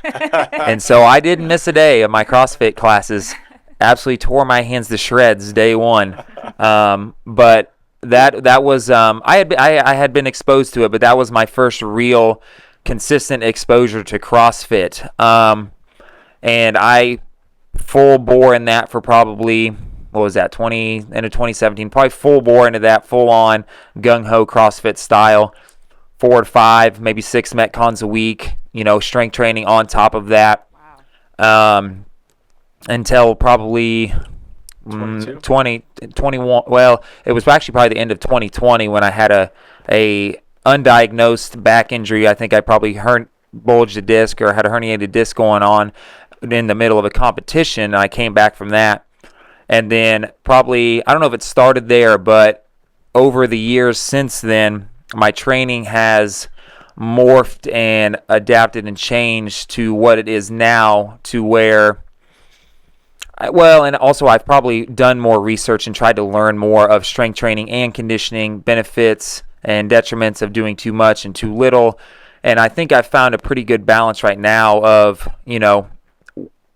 And so I didn't miss a day of my CrossFit classes. Absolutely tore my hands to shreds day one. But that was I had been exposed to it, but that was my first real consistent exposure to CrossFit. And I full bore in that for probably, what was that, end of 2017, probably full bore into that, full on gung-ho CrossFit style, 4 to 5, maybe 6 Metcons a week, strength training on top of that. Wow. Until probably 2021. Well, it was actually probably the end of 2020 when I had a undiagnosed back injury. I think I probably bulged a disc or had a herniated disc going on in the middle of a competition, and I came back from that. And then probably, I don't know if it started there, but over the years since then, my training has morphed and adapted and changed to what it is now, to where, and also I've probably done more research and tried to learn more of strength training and conditioning, benefits and detriments of doing too much and too little. And I think I've found a pretty good balance right now of,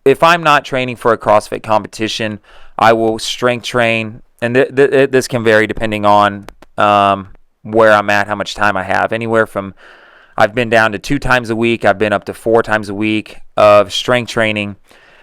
if I'm not training for a CrossFit competition, I will strength train, and this can vary depending on where I'm at, how much time I have. Anywhere from, I've been down to 2 times a week, I've been up to 4 times a week of strength training,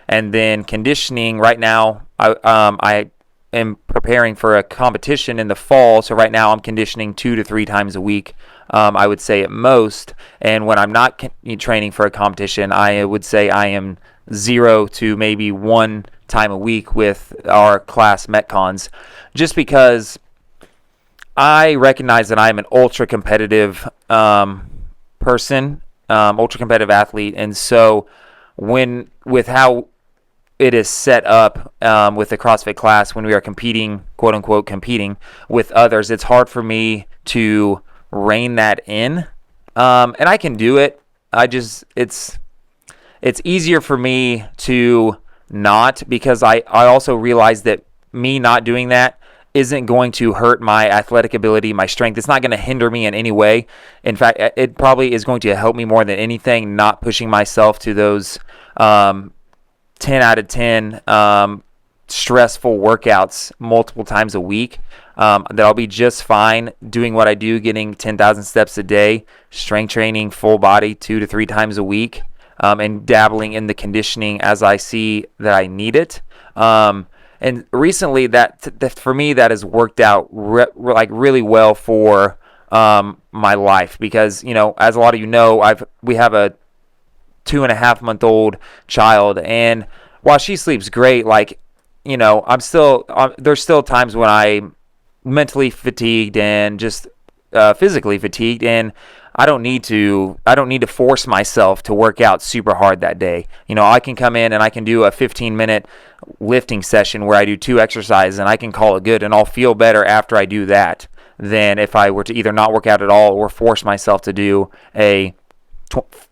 and then conditioning. Right now, I am preparing for a competition in the fall, so right now I'm conditioning 2 to 3 times a week, I would say at most. And when I'm not training for a competition, I would say I am 0 to maybe 1 time a week with our class Metcons, just because I recognize that I'm an ultra competitive person, ultra competitive athlete. And so with how it is set up with the CrossFit class, when we are competing, quote unquote, competing with others, it's hard for me to rein that in. And I can do it. It's easier for me to not, because I also realize that me not doing that isn't going to hurt my athletic ability, my strength. It's not going to hinder me in any way. In fact, it probably is going to help me more than anything, not pushing myself to those 10 out of 10 stressful workouts multiple times a week. That I'll be just fine doing what I do, getting 10,000 steps a day, strength training, full body 2 to 3 times a week. And dabbling in the conditioning as I see that I need it. And recently, that for me, that has worked out really well for my life, because as a lot of we have a 2.5-month-old child, and while she sleeps great, I'm still there's still times when I'm mentally fatigued and just physically fatigued, and I don't need to force myself to work out super hard that day. I can come in and I can do a 15-minute lifting session where I do 2 exercises and I can call it good, and I'll feel better after I do that than if I were to either not work out at all or force myself to do a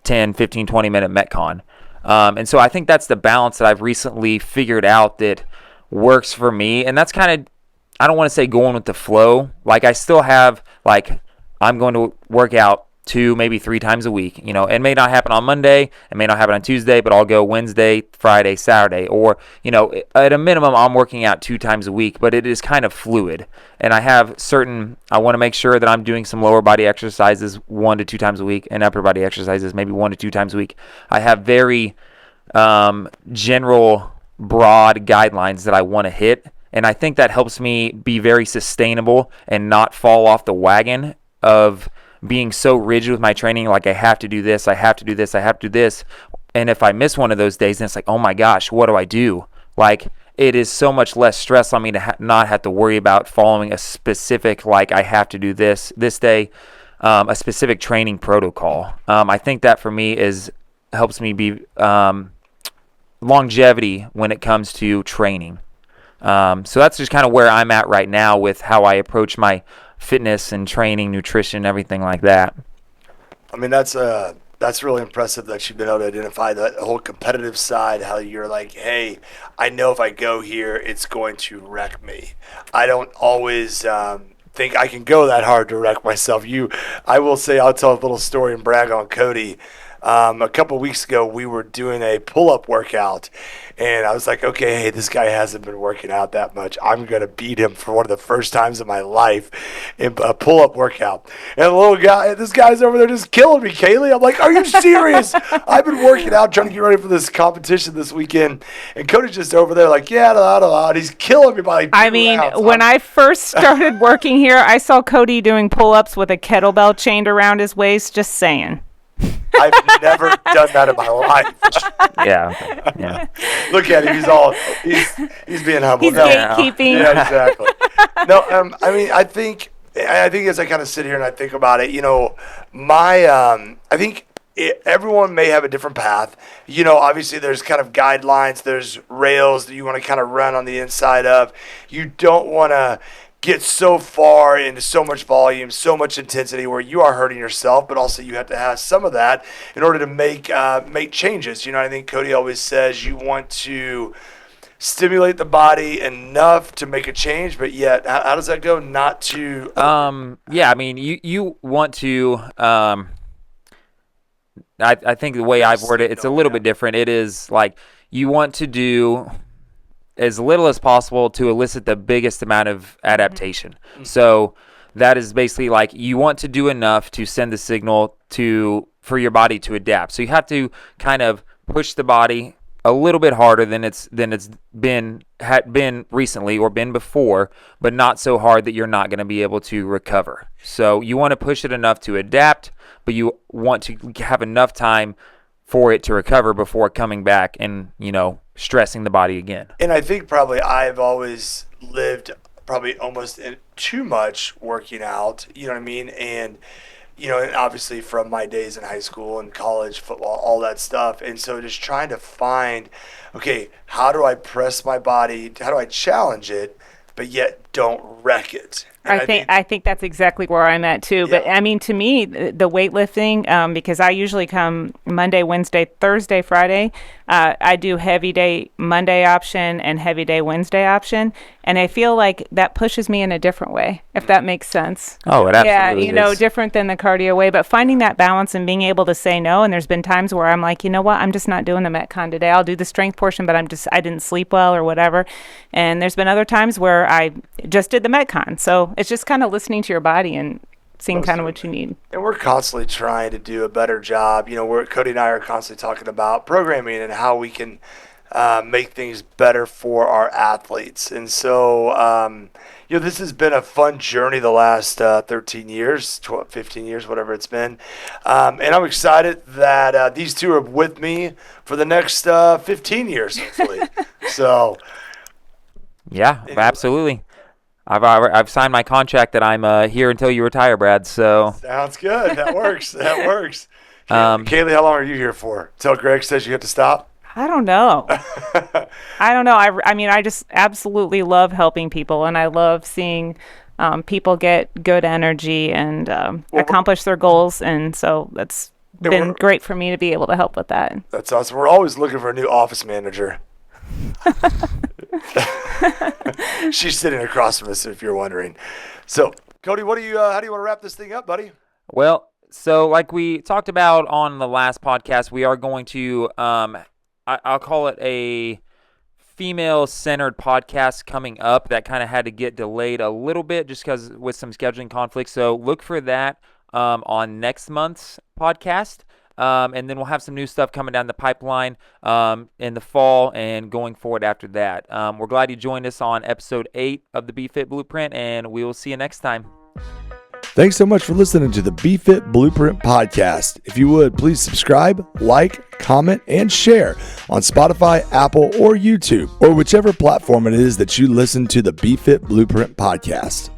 10, 15, 20-minute Metcon. And so I think that's the balance that I've recently figured out that works for me. And that's kind of, I don't want to say going with the flow. Like, I still have, like, I'm going to work out 2, maybe 3 times a week. It may not happen on Monday, it may not happen on Tuesday, but I'll go Wednesday, Friday, Saturday, or at a minimum I'm working out 2 times a week. But it is kind of fluid, and I want to make sure that I'm doing some lower body exercises 1 to 2 times a week, and upper body exercises maybe 1 to 2 times a week. I have very general, broad guidelines that I want to hit, and I think that helps me be very sustainable and not fall off the wagon of being so rigid with my training, like I have to do this, I have to do this, I have to do this. And if I miss one of those days, then it's like, oh my gosh, what do I do? Like, it is so much less stress on me to not have to worry about following a specific, like, I have to do this day, a specific training protocol. I think that for me helps me be longevity when it comes to training. So that's just kind of where I'm at right now with how I approach my fitness and training, nutrition, everything like that. I mean, that's really impressive that you've been able to identify that whole competitive side, how you're like, hey, I know if I go here, it's going to wreck me. I don't always think I can go that hard to wreck myself. I will say, I'll tell a little story and brag on Cody. A couple weeks ago, we were doing a pull-up workout, and I was like, okay, hey, this guy hasn't been working out that much. I'm going to beat him for one of the first times in my life in a pull-up workout. And this guy's over there just killing me, Cailie. I'm like, are you serious? I've been working out, trying to get ready for this competition this weekend, and Cody's just over there like, yeah, and he's killing me by like 2 rounds. When I first started working here, I saw Cody doing pull-ups with a kettlebell chained around his waist, just saying. I've never done that in my life. Yeah. Look at him. He's being humble. He's gatekeeping. Yeah, exactly. No, I mean, I think as I kind of sit here and I think about it, I think everyone may have a different path. Obviously there's kind of guidelines, there's rails that you want to kind of run on the inside of. You don't want to get so far into so much volume, so much intensity where you are hurting yourself, but also you have to have some of that in order to make changes. I think Cody always says you want to stimulate the body enough to make a change, but yet how does that go? Not to I mean, you want to I think the way I've worded it, it's a little bit different. It is like you want to do as little as possible to elicit the biggest amount of adaptation. Mm-hmm. So that is basically like you want to do enough to send the signal for your body to adapt. So you have to kind of push the body a little bit harder than it's been recently or been before, but not so hard that you're not going to be able to recover. So you want to push it enough to adapt, but you want to have enough time for it to recover before coming back and, stressing the body again. And I think probably I've always lived probably almost in too much working out, you know what I mean? And, and obviously from my days in high school and college, football, all that stuff. And so just trying to find, okay, how do I press my body? How do I challenge it, but yet don't wreck it? I think that's exactly where I'm at too. Yeah. But I mean, to me, the weightlifting, because I usually come Monday, Wednesday, Thursday, Friday. I do heavy day Monday option and heavy day Wednesday option, and I feel like that pushes me in a different way, if that makes sense. Oh, it absolutely is. Different than the cardio way, but finding that balance and being able to say no. And there's been times where I'm like, you know what, I'm just not doing the Metcon today. I'll do the strength portion, but I didn't sleep well or whatever. And there's been other times where I just did the Metcon. So it's just kind of listening to your body and seeing kind of what you need. And we're constantly trying to do a better job. Cody and I are constantly talking about programming and how we can make things better for our athletes. And so, this has been a fun journey the last 13 years, 12, 15 years, whatever it's been. And I'm excited that these two are with me for the next 15 years, hopefully. So, yeah, absolutely. I've signed my contract that I'm here until you retire, Brad. So sounds good. That works. That works. Cailie, how long are you here for? Till Greg says you have to stop? I don't know. I don't know. I mean, I just absolutely love helping people, and I love seeing people get good energy and accomplish their goals. And so that's been great for me to be able to help with that. That's awesome. We're always looking for a new office manager. She's sitting across from us, if you're wondering. So, Cody, how do you want to wrap this thing up, buddy? Well, so like we talked about on the last podcast, we are going to I'll call it a female-centered podcast coming up that kind of had to get delayed a little bit just because with some scheduling conflicts. So look for that on next month's podcast. And then we'll have some new stuff coming down the pipeline in the fall and going forward after that. We're glad you joined us on episode 8 of the Be Fit Blueprint, and we will see you next time. Thanks so much for listening to the Be Fit Blueprint podcast. If you would, please subscribe, like, comment, and share on Spotify, Apple, or YouTube, or whichever platform it is that you listen to the Be Fit Blueprint podcast.